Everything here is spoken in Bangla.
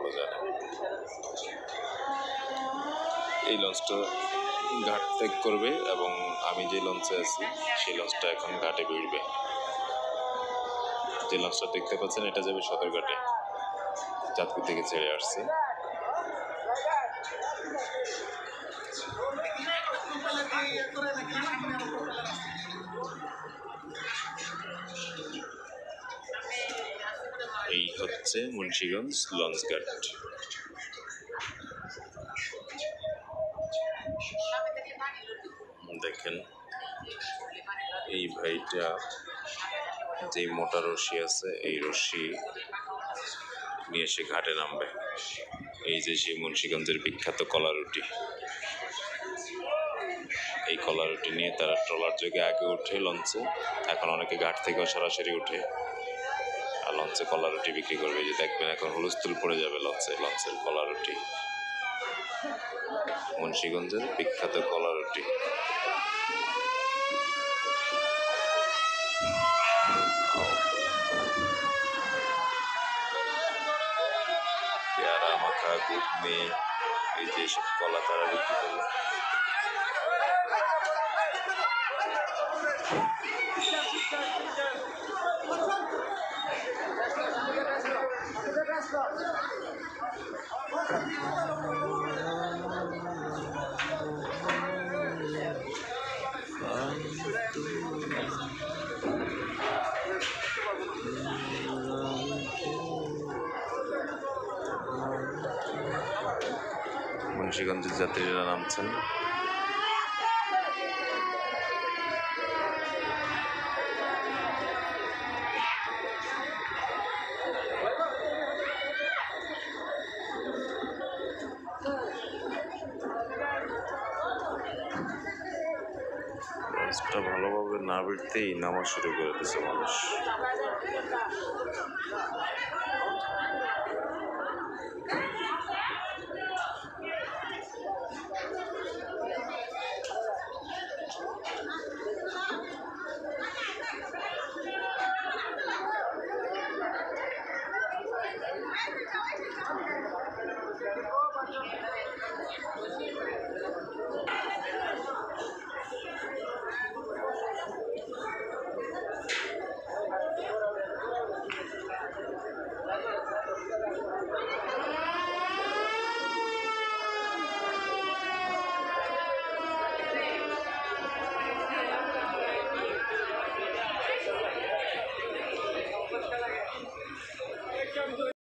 বলা যায় না। এই লঞ্চটা ঘাট ত্যাগ করবে এবং আমি যে লঞ্চে আছি সেই লঞ্চটা এখন ঘাটে ভিড়বে। যে লঞ্চটা দেখতে পাচ্ছেন এটা যাবে সদরঘাটে, চাঁদপুর থেকে ছেড়ে আসছে। এই হচ্ছে মুন্সিগঞ্জ লঞ্চঘাট। দেখেন এই ভাইটা যে মোটা রশি আছে এই রশি নিয়ে সে ঘাটে নামবে। এই যে সেই মুন্সিগঞ্জের বিখ্যাত কলা রুটি, এই কলা রুটি নিয়ে তারা ট্রলার যোগে আগে উঠে লঞ্চে, এখন অনেকে ঘাট থেকেও সরাসরি উঠে আর লঞ্চে কলা রুটি বিক্রি করবে। যে দেখবেন এখন হুলস্থুল পড়ে যাবে লঞ্চের কলা রুটি, মুন্সিগঞ্জের বিখ্যাত কলা রুটি। পেয়ারা মাখা, ঘুগনি, এই যে সব কলা তারা বিক্রি করবে। মুন্সিগঞ্জের যাত্রীরা নামছেন। লঞ্চটা ভালোভাবে না ভিড়তেই নামা শুরু করে দিয়েছে মানুষ।